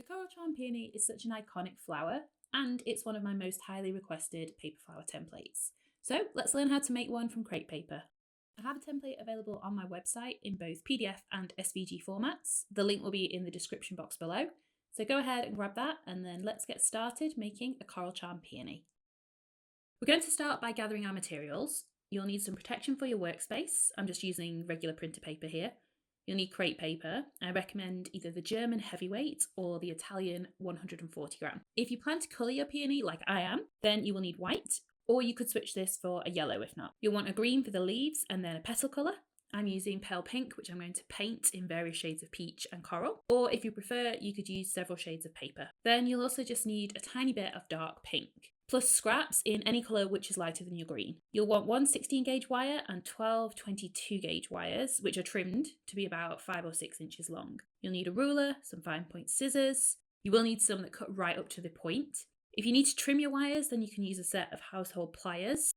The Coral Charm Peony is such an iconic flower, and it's one of my most highly requested paper flower templates. So let's learn how to make one from crepe paper. I have a template available on my website in both PDF and SVG formats. The link will be in the description box below. So go ahead and grab that, and then let's get started making a Coral Charm Peony. We're going to start by gathering our materials. You'll need some protection for your workspace. I'm just using regular printer paper here. You'll need crepe paper. I recommend either the German heavyweight or the Italian 140 gram. If you plan to colour your peony like I am, then you will need white, or you could switch this for a yellow if not. You'll want a green for the leaves and then a petal colour. I'm using pale pink, which I'm going to paint in various shades of peach and coral, or if you prefer, you could use several shades of paper. Then you'll also just need a tiny bit of dark pink, plus scraps in any colour which is lighter than your green. You'll want one 16 gauge wire and 12 22 gauge wires, which are trimmed to be about 5 or 6 inches long. You'll need a ruler, some fine point scissors. You will need some that cut right up to the point. If you need to trim your wires, then you can use a set of household pliers.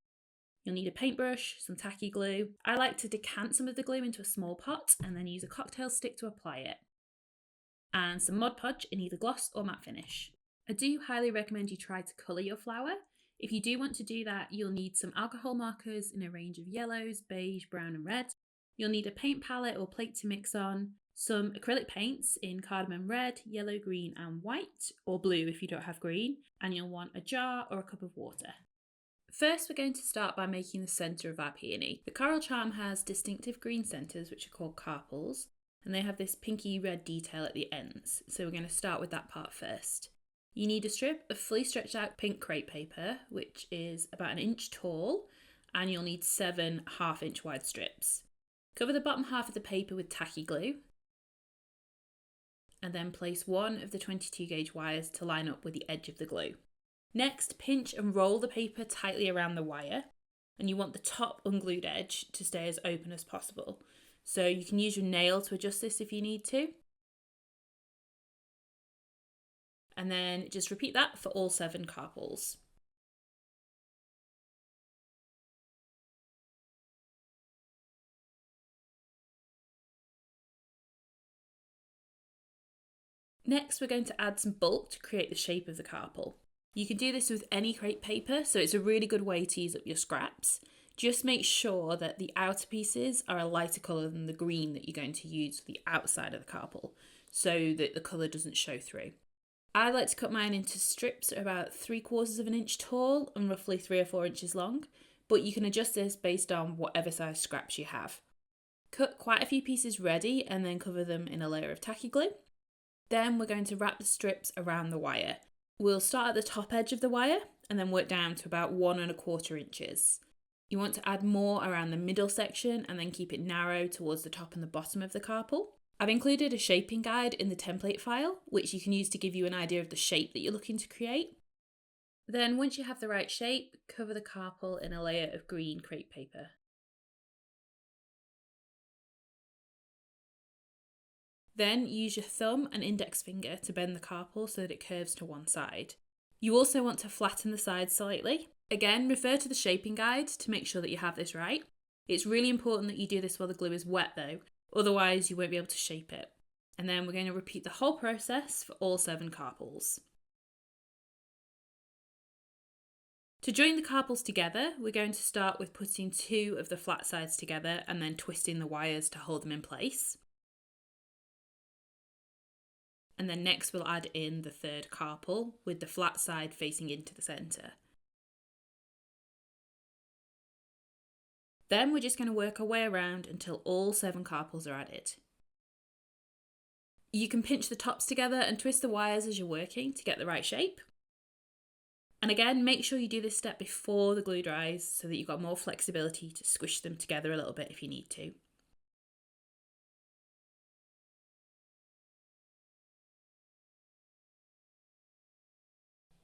You'll need a paintbrush, some tacky glue. I like to decant some of the glue into a small pot and then use a cocktail stick to apply it. And some Mod Podge in either gloss or matte finish. I do highly recommend you try to colour your flower. If you do want to do that, you'll need some alcohol markers in a range of yellows, beige, brown and red. You'll need a paint palette or plate to mix on, some acrylic paints in cardamom red, yellow, green and white, or blue if you don't have green, and you'll want a jar or a cup of water. First, we're going to start by making the centre of our peony. The Coral Charm has distinctive green centres which are called carpels, and they have this pinky red detail at the ends, so we're going to start with that part first. You need a strip of fully stretched out pink crepe paper, which is about 1 inch tall, and you'll need 7 half-inch wide strips. Cover the bottom half of the paper with tacky glue, and then place one of the 22 gauge wires to line up with the edge of the glue. Next, pinch and roll the paper tightly around the wire, and you want the top unglued edge to stay as open as possible. So you can use your nail to adjust this if you need to. And then just repeat that for all 7 carpels. Next, we're going to add some bulk to create the shape of the carpel. You can do this with any crepe paper, so it's a really good way to use up your scraps. Just make sure that the outer pieces are a lighter colour than the green that you're going to use for the outside of the carpel, so that the colour doesn't show through. I like to cut mine into strips about 3/4 of an inch tall and roughly 3 or 4 inches long, but you can adjust this based on whatever size scraps you have. Cut quite a few pieces ready and then cover them in a layer of tacky glue. Then we're going to wrap the strips around the wire. We'll start at the top edge of the wire and then work down to about 1 1/4 inches. You want to add more around the middle section and then keep it narrow towards the top and the bottom of the carpel. I've included a shaping guide in the template file, which you can use to give you an idea of the shape that you're looking to create. Then once you have the right shape, cover the carpel in a layer of green crepe paper. Then use your thumb and index finger to bend the carpel so that it curves to one side. You also want to flatten the sides slightly. Again, refer to the shaping guide to make sure that you have this right. It's really important that you do this while the glue is wet though, otherwise you won't be able to shape it. And then we're going to repeat the whole process for all 7 carpels. To join the carpels together, we're going to start with putting 2 of the flat sides together and then twisting the wires to hold them in place. And then next we'll add in the 3rd carpel with the flat side facing into the centre. Then we're just going to work our way around until all 7 carpels are added. You can pinch the tops together and twist the wires as you're working to get the right shape. And again, make sure you do this step before the glue dries so that you've got more flexibility to squish them together a little bit if you need to.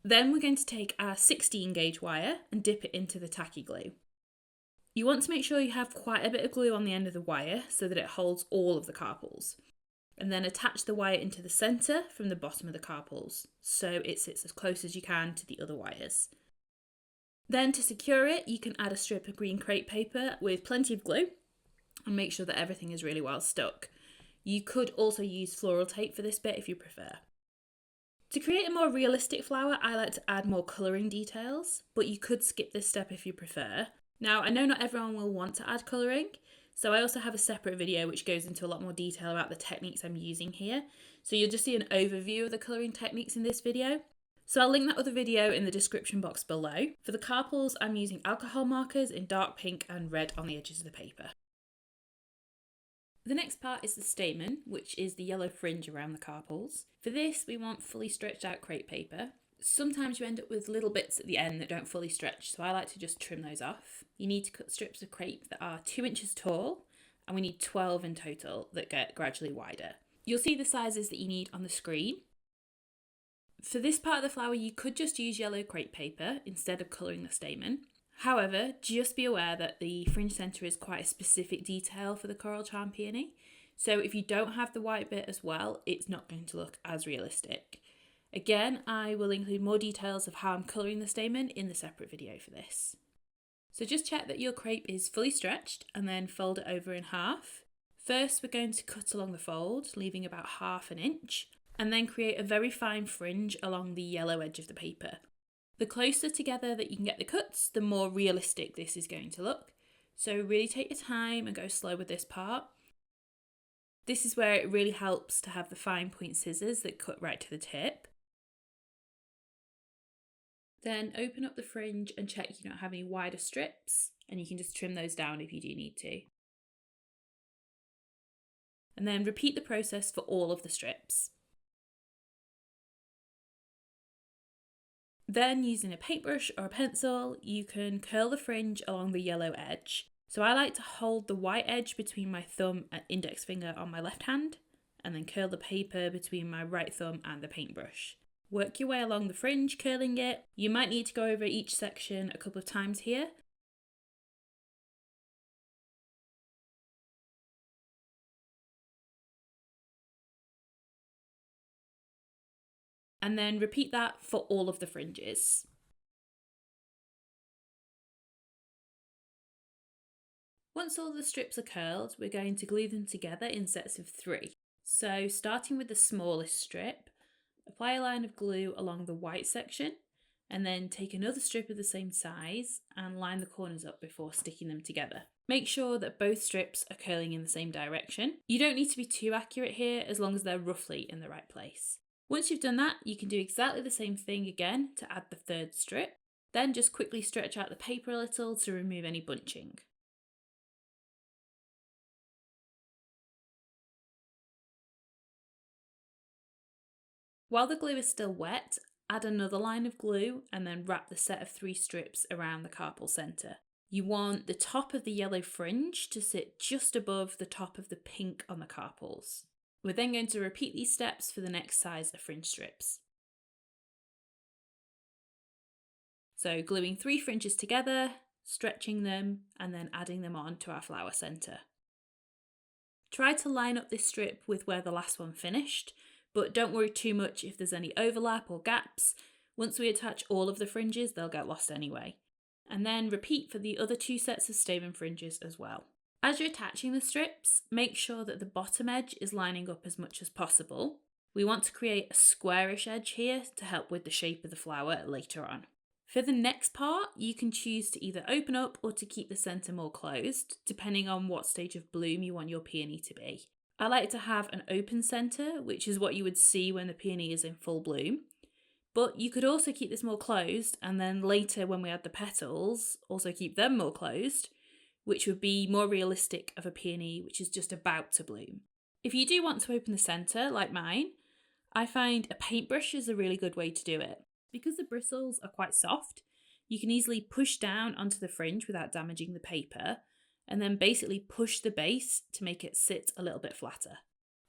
Then we're going to take our 16 gauge wire and dip it into the tacky glue. You want to make sure you have quite a bit of glue on the end of the wire so that it holds all of the carpels. And then attach the wire into the centre from the bottom of the carpels so it sits as close as you can to the other wires. Then to secure it, you can add a strip of green crepe paper with plenty of glue and make sure that everything is really well stuck. You could also use floral tape for this bit if you prefer. To create a more realistic flower, I like to add more colouring details, but you could skip this step if you prefer. Now, I know not everyone will want to add colouring, so I also have a separate video which goes into a lot more detail about the techniques I'm using here. So you'll just see an overview of the colouring techniques in this video. So I'll link that other video in the description box below. For the carpels, I'm using alcohol markers in dark pink and red on the edges of the paper. The next part is the stamen, which is the yellow fringe around the carpels. For this, we want fully stretched out crepe paper. Sometimes you end up with little bits at the end that don't fully stretch, so I like to just trim those off. You need to cut strips of crepe that are 2 inches tall, and we need 12 in total that get gradually wider. You'll see the sizes that you need on the screen. For this part of the flower, you could just use yellow crepe paper instead of colouring the stamen. However, just be aware that the fringe centre is quite a specific detail for the Coral Charm Peony, so if you don't have the white bit as well, it's not going to look as realistic. Again, I will include more details of how I'm colouring the stamen in the separate video for this. So just check that your crepe is fully stretched and then fold it over in half. First, we're going to cut along the fold, leaving about 1/2 inch, and then create a very fine fringe along the yellow edge of the paper. The closer together that you can get the cuts, the more realistic this is going to look. So really take your time and go slow with this part. This is where it really helps to have the fine point scissors that cut right to the tip. Then open up the fringe and check you don't have any wider strips, and you can just trim those down if you do need to. And then repeat the process for all of the strips. Then, using a paintbrush or a pencil, you can curl the fringe along the yellow edge. So I like to hold the white edge between my thumb and index finger on my left hand, and then curl the paper between my right thumb and the paintbrush. Work your way along the fringe, curling it. You might need to go over each section a couple of times here. And then repeat that for all of the fringes. Once all the strips are curled, we're going to glue them together in sets of 3. So starting with the smallest strip, apply a line of glue along the white section, and then take another strip of the same size and line the corners up before sticking them together. Make sure that both strips are curling in the same direction. You don't need to be too accurate here as long as they're roughly in the right place. Once you've done that, you can do exactly the same thing again to add the 3rd strip. Then just quickly stretch out the paper a little to remove any bunching. While the glue is still wet, add another line of glue and then wrap the set of 3 strips around the carpel centre. You want the top of the yellow fringe to sit just above the top of the pink on the carpels. We're then going to repeat these steps for the next size of fringe strips. So gluing 3 fringes together, stretching them, and then adding them on to our flower centre. Try to line up this strip with where the last one finished, but don't worry too much if there's any overlap or gaps. Once we attach all of the fringes, they'll get lost anyway. And then repeat for the other 2 sets of stamen fringes as well. As you're attaching the strips, make sure that the bottom edge is lining up as much as possible. We want to create a squarish edge here to help with the shape of the flower later on. For the next part, you can choose to either open up or to keep the centre more closed, depending on what stage of bloom you want your peony to be. I like to have an open centre, which is what you would see when the peony is in full bloom. But you could also keep this more closed, and then later when we add the petals, also keep them more closed, which would be more realistic of a peony which is just about to bloom. If you do want to open the centre, like mine, I find a paintbrush is a really good way to do it. Because the bristles are quite soft, you can easily push down onto the fringe without damaging the paper, and then basically push the base to make it sit a little bit flatter.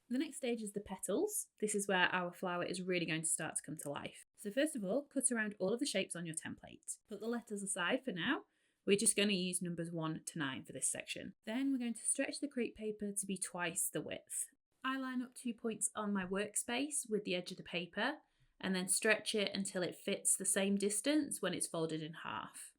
The next stage is the petals. This is where our flower is really going to start to come to life. So first of all, cut around all of the shapes on your template. Put the letters aside for now. We're just going to use numbers 1 to 9 for this section. Then we're going to stretch the crepe paper to be twice the width. I line up 2 points on my workspace with the edge of the paper, and then stretch it until it fits the same distance when it's folded in half.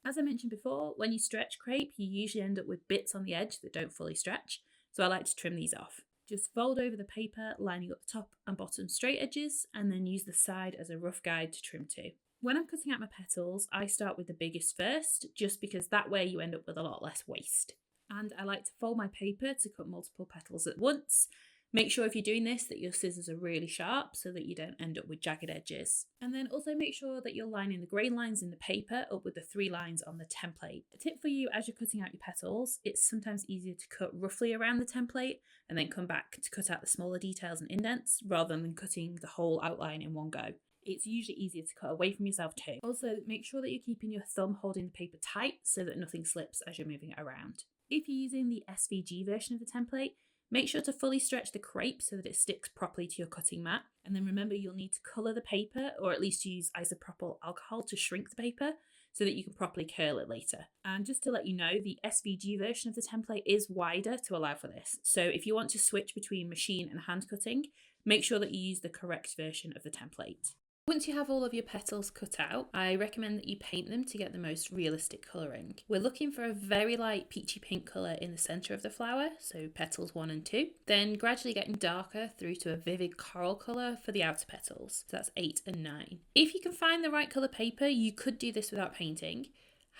As I mentioned before, when you stretch crepe, you usually end up with bits on the edge that don't fully stretch, so I like to trim these off. Just fold over the paper, lining up the top and bottom straight edges, and then use the side as a rough guide to trim to. When I'm cutting out my petals, I start with the biggest first, just because that way you end up with a lot less waste. And I like to fold my paper to cut multiple petals at once. Make sure if you're doing this that your scissors are really sharp so that you don't end up with jagged edges. And then also make sure that you're lining the grain lines in the paper up with the 3 lines on the template. A tip for you as you're cutting out your petals, it's sometimes easier to cut roughly around the template and then come back to cut out the smaller details and indents rather than cutting the whole outline in one go. It's usually easier to cut away from yourself too. Also, make sure that you're keeping your thumb holding the paper tight so that nothing slips as you're moving it around. If you're using the SVG version of the template, make sure to fully stretch the crepe so that it sticks properly to your cutting mat. And then remember, you'll need to colour the paper or at least use isopropyl alcohol to shrink the paper so that you can properly curl it later. And just to let you know, the SVG version of the template is wider to allow for this. So if you want to switch between machine and hand cutting, make sure that you use the correct version of the template. Once you have all of your petals cut out, I recommend that you paint them to get the most realistic colouring. We're looking for a very light peachy pink colour in the centre of the flower, so petals 1 and 2, then gradually getting darker through to a vivid coral colour for the outer petals, so that's 8 and 9. If you can find the right colour paper, you could do this without painting.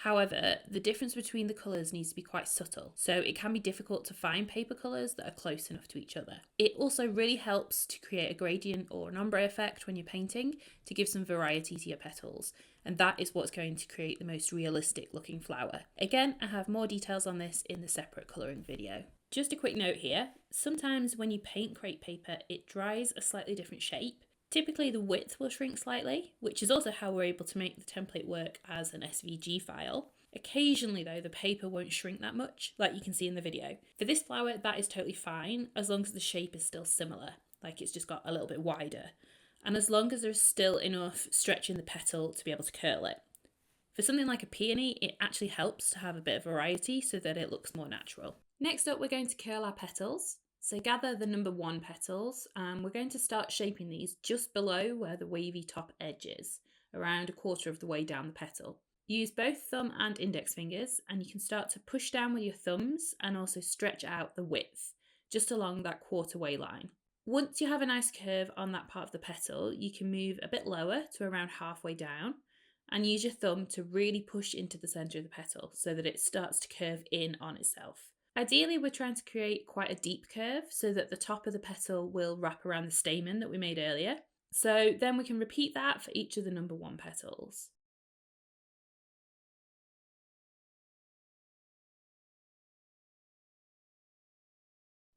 However, the difference between the colours needs to be quite subtle, so it can be difficult to find paper colours that are close enough to each other. It also really helps to create a gradient or an ombre effect when you're painting to give some variety to your petals, and that is what's going to create the most realistic looking flower. Again, I have more details on this in the separate colouring video. Just a quick note here, sometimes when you paint crepe paper, it dries a slightly different shape. Typically the width will shrink slightly, which is also how we're able to make the template work as an SVG file. Occasionally though, the paper won't shrink that much, like you can see in the video. For this flower, that is totally fine, as long as the shape is still similar, like it's just got a little bit wider. And as long as there's still enough stretch in the petal to be able to curl it. For something like a peony, it actually helps to have a bit of variety so that it looks more natural. Next up, we're going to curl our petals. So gather the number 1 petals and we're going to start shaping these just below where the wavy top edge is, around 1/4 of the way down the petal. Use both thumb and index fingers and you can start to push down with your thumbs and also stretch out the width, just along that 1/4 way line. Once you have a nice curve on that part of the petal, you can move a bit lower to around halfway down and use your thumb to really push into the centre of the petal so that it starts to curve in on itself. Ideally, we're trying to create quite a deep curve so that the top of the petal will wrap around the stamen that we made earlier. So then we can repeat that for each of the number 1 petals.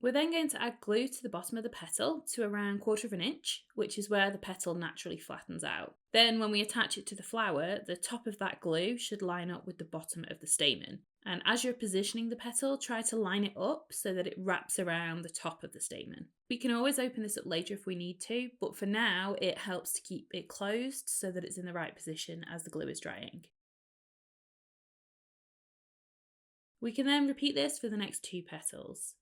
We're then going to add glue to the bottom of the petal to around 1/4 inch, which is where the petal naturally flattens out. Then when we attach it to the flower, the top of that glue should line up with the bottom of the stamen. And as you're positioning the petal, try to line it up so that it wraps around the top of the stamen. We can always open this up later if we need to, but for now it helps to keep it closed so that it's in the right position as the glue is drying. We can then repeat this for the next 2 petals.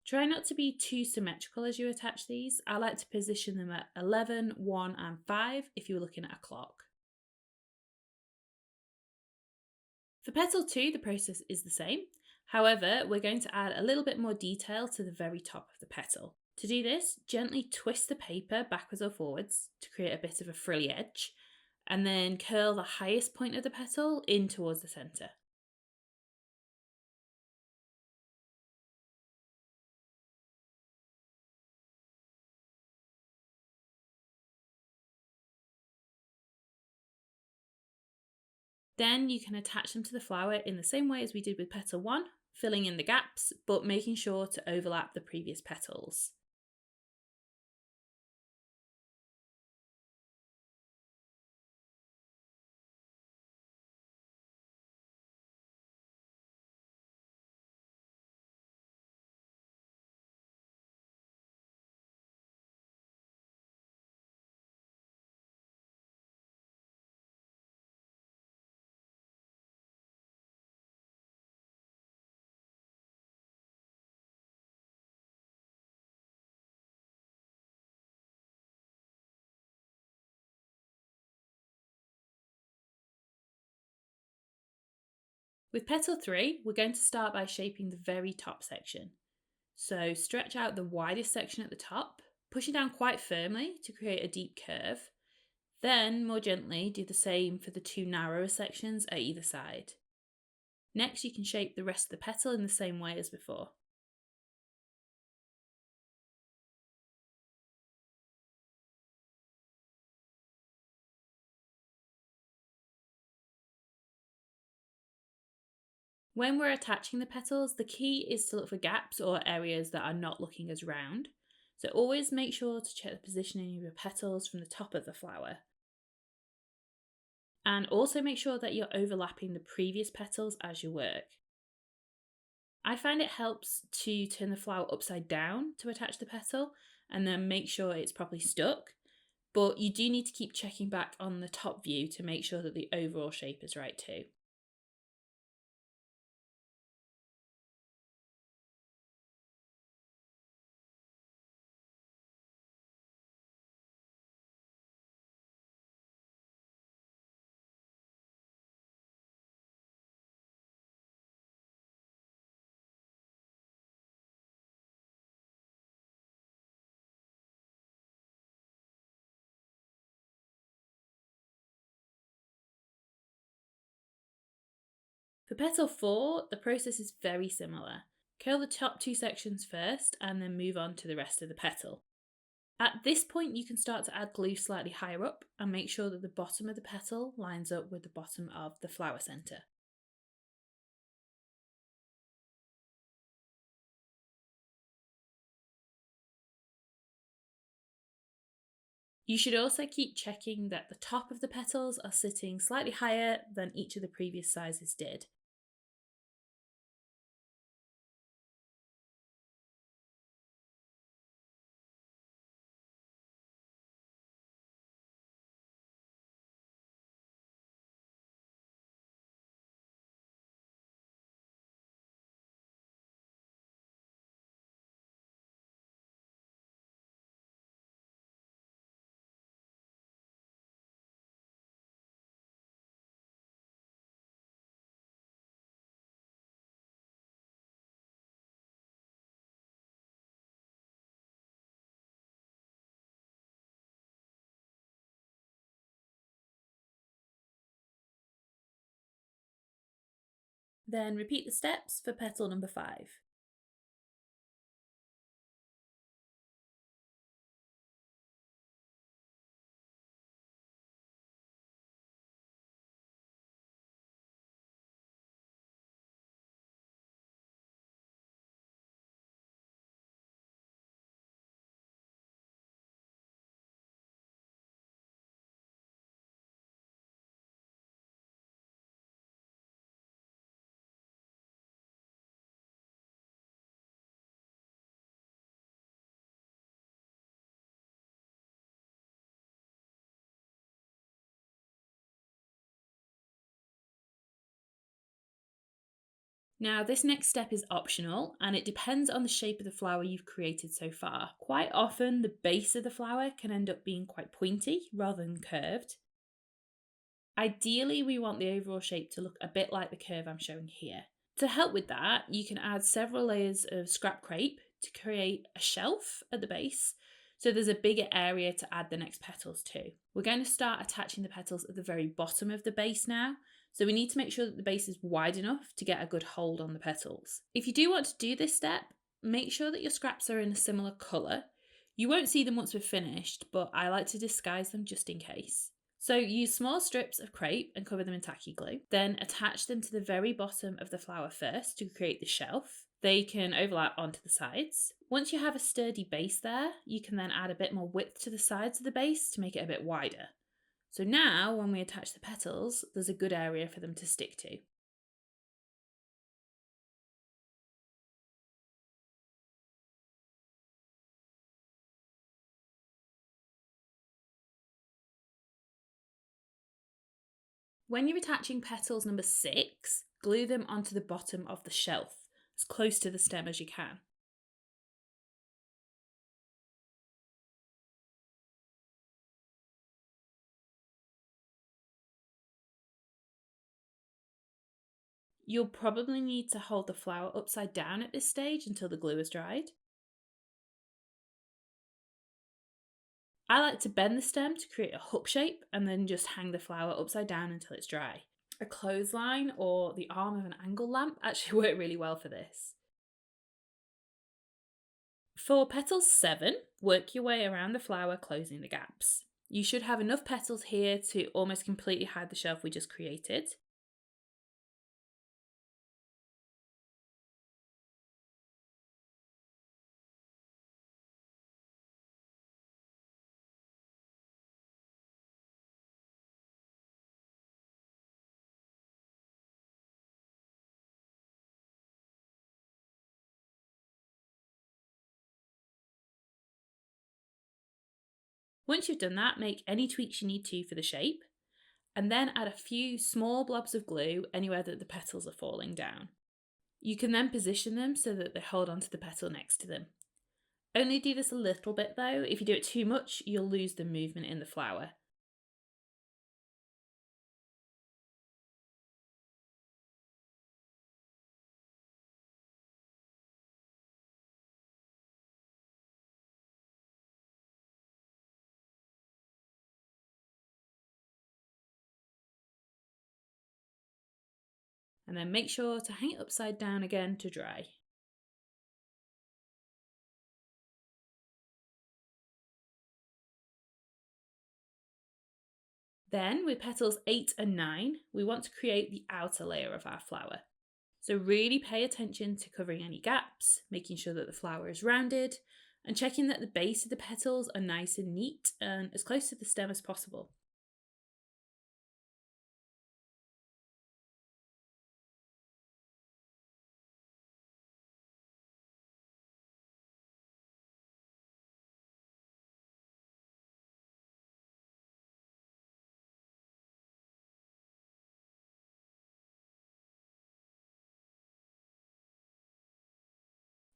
Try not to be too symmetrical as you attach these. I like to position them at 11, 1 and 5 if you were looking at a clock. For petal 2, the process is the same. However, we're going to add a little bit more detail to the very top of the petal. To do this, gently twist the paper backwards or forwards to create a bit of a frilly edge, and then curl the highest point of the petal in towards the centre. Then you can attach them to the flower in the same way as we did with petal 1, filling in the gaps, but making sure to overlap the previous petals. With petal 3, we're going to start by shaping the very top section. So stretch out the widest section at the top, pushing down quite firmly to create a deep curve. Then, more gently, do the same for the 2 narrower sections at either side. Next, you can shape the rest of the petal in the same way as before. When we're attaching the petals, the key is to look for gaps or areas that are not looking as round. So always make sure to check the positioning of your petals from the top of the flower. And also make sure that you're overlapping the previous petals as you work. I find it helps to turn the flower upside down to attach the petal and then make sure it's properly stuck. But you do need to keep checking back on the top view to make sure that the overall shape is right too. For petal 4, the process is very similar. Curl the top 2 sections first and then move on to the rest of the petal. At this point, you can start to add glue slightly higher up and make sure that the bottom of the petal lines up with the bottom of the flower centre. You should also keep checking that the top of the petals are sitting slightly higher than each of the previous sizes did. Then repeat the steps for petal number 5. Now, this next step is optional and it depends on the shape of the flower you've created so far. Quite often, the base of the flower can end up being quite pointy rather than curved. Ideally, we want the overall shape to look a bit like the curve I'm showing here. To help with that, you can add several layers of scrap crepe to create a shelf at the base, so there's a bigger area to add the next petals to. We're going to start attaching the petals at the very bottom of the base now, so we need to make sure that the base is wide enough to get a good hold on the petals. If you do want to do this step, make sure that your scraps are in a similar colour. You won't see them once we're finished, but I like to disguise them just in case. So use small strips of crepe and cover them in tacky glue. Then attach them to the very bottom of the flower first to create the shelf. They can overlap onto the sides. Once you have a sturdy base there, you can then add a bit more width to the sides of the base to make it a bit wider. So now, when we attach the petals, there's a good area for them to stick to. When you're attaching petals number 6, glue them onto the bottom of the shelf, as close to the stem as you can. You'll probably need to hold the flower upside down at this stage until the glue is dried. I like to bend the stem to create a hook shape and then just hang the flower upside down until it's dry. A clothesline or the arm of an angle lamp actually work really well for this. For petals 7, work your way around the flower, closing the gaps. You should have enough petals here to almost completely hide the shelf we just created. Once you've done that, make any tweaks you need to for the shape, and then add a few small blobs of glue anywhere that the petals are falling down. You can then position them so that they hold onto the petal next to them. Only do this a little bit though. If you do it too much, you'll lose the movement in the flower. And then make sure to hang it upside down again to dry. Then with petals 8 and 9, we want to create the outer layer of our flower. So really pay attention to covering any gaps, making sure that the flower is rounded, and checking that the base of the petals are nice and neat and as close to the stem as possible.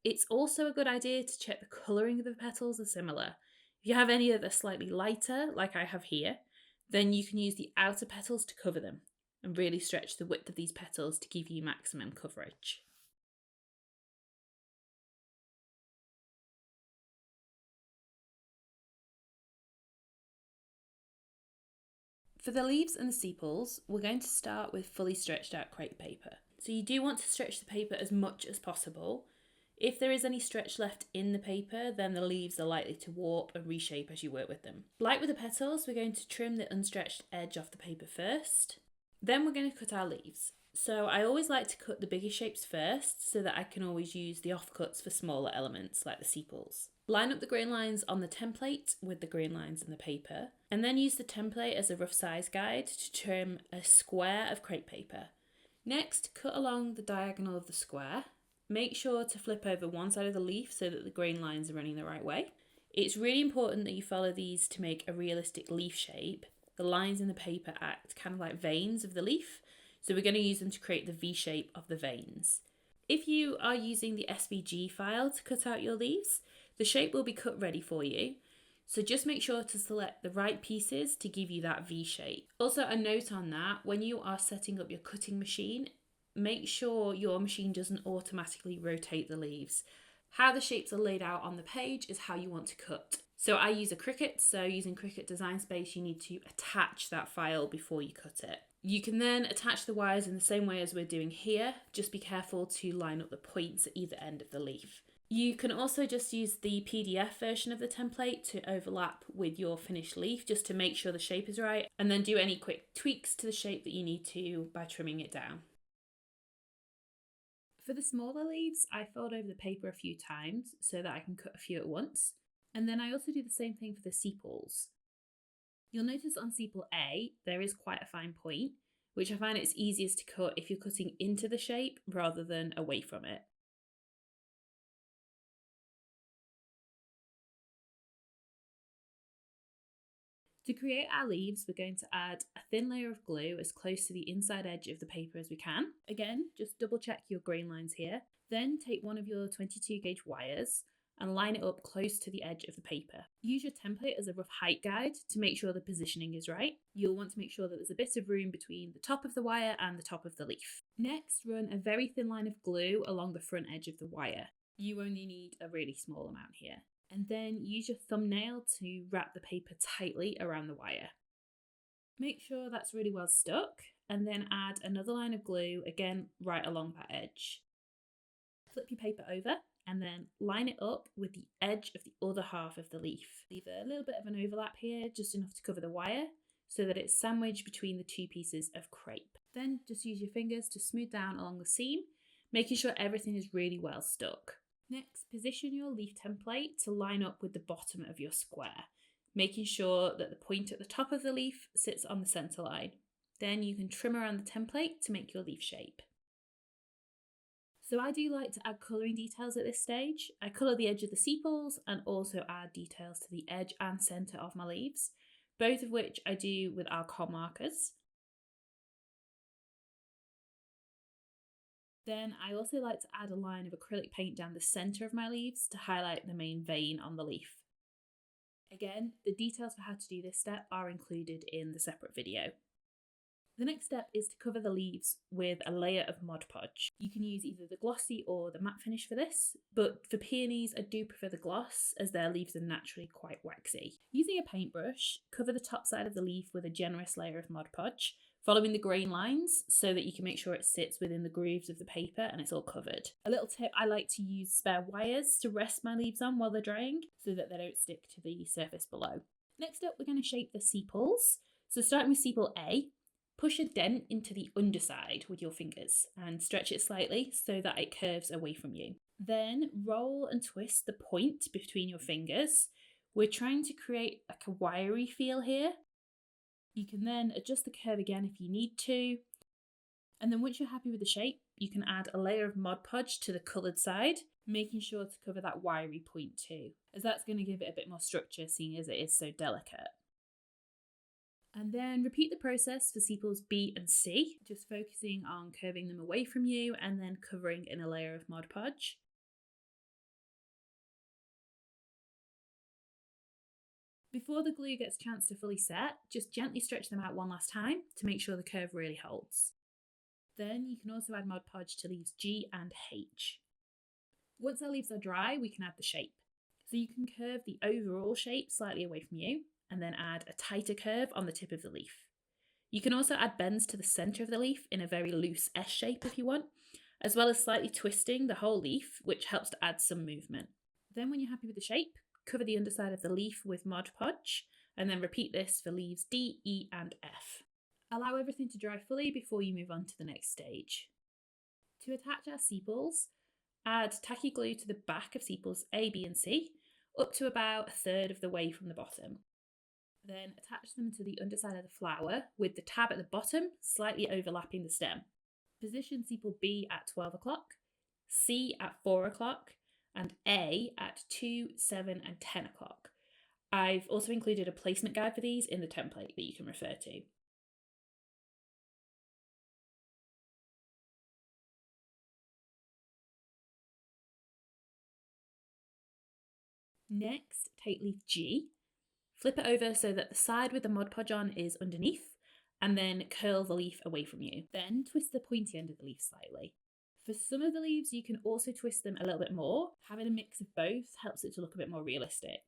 It's also a good idea to check the colouring of the petals are similar. If you have any that are slightly lighter, like I have here, then you can use the outer petals to cover them and really stretch the width of these petals to give you maximum coverage. For the leaves and the sepals, we're going to start with fully stretched out crepe paper. So you do want to stretch the paper as much as possible. If there is any stretch left in the paper, then the leaves are likely to warp and reshape as you work with them. Like with the petals, we're going to trim the unstretched edge off the paper first. Then we're going to cut our leaves. So I always like to cut the bigger shapes first so that I can always use the offcuts for smaller elements like the sepals. Line up the grain lines on the template with the grain lines in the paper, and then use the template as a rough size guide to trim a square of crepe paper. Next, cut along the diagonal of the square. Make sure to flip over one side of the leaf so that the grain lines are running the right way. It's really important that you follow these to make a realistic leaf shape. The lines in the paper act kind of like veins of the leaf, so we're going to use them to create the V shape of the veins. If you are using the SVG file to cut out your leaves, the shape will be cut ready for you. So just make sure to select the right pieces to give you that V shape. Also, a note on that, when you are setting up your cutting machine, make sure your machine doesn't automatically rotate the leaves. How the shapes are laid out on the page is how you want to cut. So I use a Cricut, so using Cricut Design Space, you need to attach that file before you cut it. You can then attach the wires in the same way as we're doing here, just be careful to line up the points at either end of the leaf. You can also just use the PDF version of the template to overlap with your finished leaf just to make sure the shape is right, and then do any quick tweaks to the shape that you need to by trimming it down. For the smaller leaves, I fold over the paper a few times so that I can cut a few at once. And then I also do the same thing for the sepals. You'll notice on sepal A, there is quite a fine point, which I find it's easiest to cut if you're cutting into the shape rather than away from it. To create our leaves, we're going to add a thin layer of glue as close to the inside edge of the paper as we can. Again, just double check your grain lines here. Then take one of your 22 gauge wires and line it up close to the edge of the paper. Use your template as a rough height guide to make sure the positioning is right. You'll want to make sure that there's a bit of room between the top of the wire and the top of the leaf. Next, run a very thin line of glue along the front edge of the wire. You only need a really small amount here. And then use your thumbnail to wrap the paper tightly around the wire. Make sure that's really well stuck, and then add another line of glue, again right along that edge. Flip your paper over and then line it up with the edge of the other half of the leaf. Leave a little bit of an overlap here, just enough to cover the wire, so that it's sandwiched between the two pieces of crepe. Then just use your fingers to smooth down along the seam, making sure everything is really well stuck. Next, position your leaf template to line up with the bottom of your square, making sure that the point at the top of the leaf sits on the centre line. Then you can trim around the template to make your leaf shape. So I do like to add colouring details at this stage. I colour the edge of the sepals and also add details to the edge and centre of my leaves, both of which I do with alcohol markers. Then I also like to add a line of acrylic paint down the centre of my leaves to highlight the main vein on the leaf. Again, the details for how to do this step are included in the separate video. The next step is to cover the leaves with a layer of Mod Podge. You can use either the glossy or the matte finish for this, but for peonies I do prefer the gloss as their leaves are naturally quite waxy. Using a paintbrush, cover the top side of the leaf with a generous layer of Mod Podge, following the grain lines so that you can make sure it sits within the grooves of the paper and it's all covered. A little tip, I like to use spare wires to rest my leaves on while they're drying so that they don't stick to the surface below. Next up, we're going to shape the sepals. So starting with sepal A, push a dent into the underside with your fingers and stretch it slightly so that it curves away from you. Then roll and twist the point between your fingers. We're trying to create like a wiry feel here. You can then adjust the curve again if you need to. And then once you're happy with the shape, you can add a layer of Mod Podge to the coloured side, making sure to cover that wiry point too, as that's going to give it a bit more structure seeing as it is so delicate. And then repeat the process for sepals B and C, just focusing on curving them away from you and then covering in a layer of Mod Podge. Before the glue gets a chance to fully set, just gently stretch them out one last time to make sure the curve really holds. Then you can also add Mod Podge to leaves G and H. Once our leaves are dry, we can add the shape. So you can curve the overall shape slightly away from you and then add a tighter curve on the tip of the leaf. You can also add bends to the centre of the leaf in a very loose S shape if you want, as well as slightly twisting the whole leaf, which helps to add some movement. Then when you're happy with the shape, cover the underside of the leaf with Mod Podge, and then repeat this for leaves D, E and F. Allow everything to dry fully before you move on to the next stage. To attach our sepals, add tacky glue to the back of sepals A, B and C, up to about a third of the way from the bottom. Then attach them to the underside of the flower with the tab at the bottom slightly overlapping the stem. Position sepal B at 12 o'clock, C at 4 o'clock, and A at 2, 7 and 10 o'clock. I've also included a placement guide for these in the template that you can refer to. Next, take leaf G, flip it over so that the side with the Mod Podge on is underneath, and then curl the leaf away from you. Then twist the pointy end of the leaf slightly. For some of the leaves, you can also twist them a little bit more. Having a mix of both helps it to look a bit more realistic.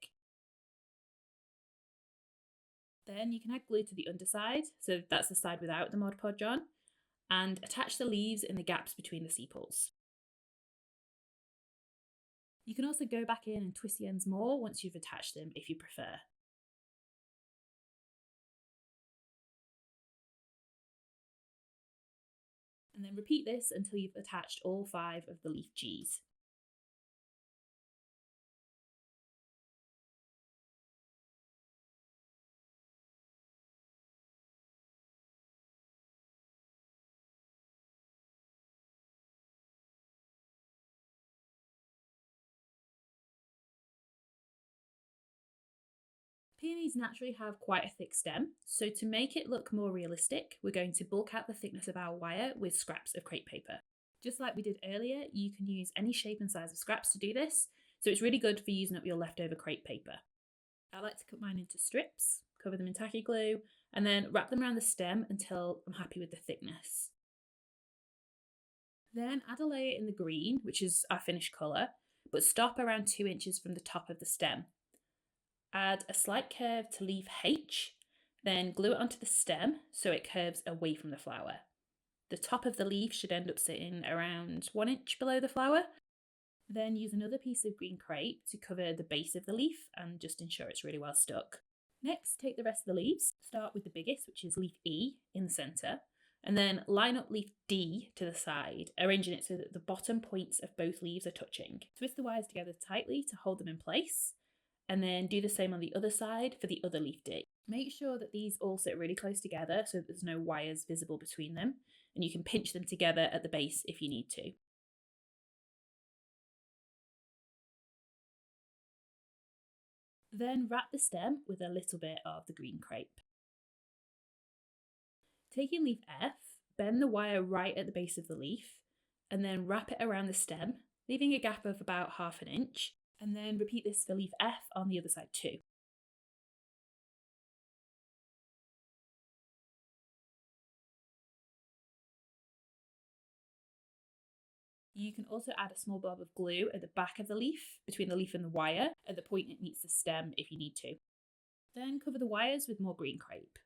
Then you can add glue to the underside, so that's the side without the Mod Podge on, and attach the leaves in the gaps between the sepals. You can also go back in and twist the ends more once you've attached them if you prefer. And then repeat this until you've attached all 5 of the leaf Gs. Peonies naturally have quite a thick stem, so to make it look more realistic, we're going to bulk out the thickness of our wire with scraps of crepe paper. Just like we did earlier, you can use any shape and size of scraps to do this, so it's really good for using up your leftover crepe paper. I like to cut mine into strips, cover them in tacky glue, and then wrap them around the stem until I'm happy with the thickness. Then add a layer in the green, which is our finished colour, but stop around 2 inches from the top of the stem. Add a slight curve to leaf H, then glue it onto the stem so it curves away from the flower. The top of the leaf should end up sitting around 1 inch below the flower. Then use another piece of green crepe to cover the base of the leaf and just ensure it's really well stuck. Next, take the rest of the leaves, start with the biggest, which is leaf E, in the centre, and then line up leaf D to the side, arranging it so that the bottom points of both leaves are touching. Twist the wires together tightly to hold them in place, and then do the same on the other side for the other leaf D. Make sure that these all sit really close together so that there's no wires visible between them, and you can pinch them together at the base if you need to. Then wrap the stem with a little bit of the green crepe. Taking leaf F, bend the wire right at the base of the leaf, and then wrap it around the stem, leaving a gap of about 1/2 inch, and then repeat this for leaf F on the other side too. You can also add a small blob of glue at the back of the leaf, between the leaf and the wire, at the point it meets the stem if you need to. Then cover the wires with more green crepe.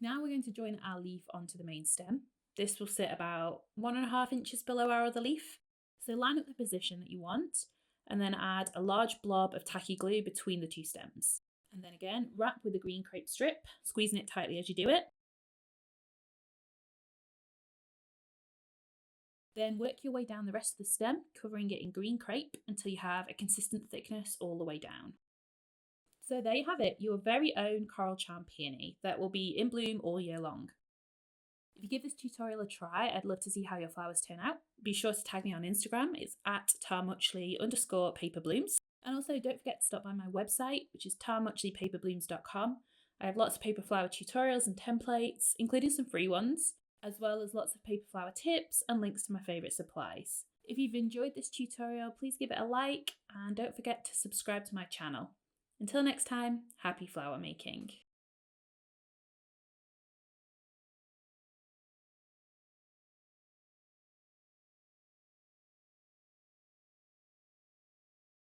Now we're going to join our leaf onto the main stem. This will sit about 1.5 inches below our other leaf. So line up the position that you want, and then add a large blob of tacky glue between the two stems. And then again, wrap with a green crepe strip, squeezing it tightly as you do it. Then work your way down the rest of the stem, covering it in green crepe until you have a consistent thickness all the way down. So there you have it, your very own Coral Charm Peony that will be in bloom all year long. If you give this tutorial a try, I'd love to see how your flowers turn out. Be sure to tag me on Instagram, it's at tarmuchley_paperblooms. And also don't forget to stop by my website, which is tarmuchleypaperblooms.com. I have lots of paper flower tutorials and templates, including some free ones, as well as lots of paper flower tips and links to my favourite supplies. If you've enjoyed this tutorial, please give it a like and don't forget to subscribe to my channel. Until next time, happy flower making.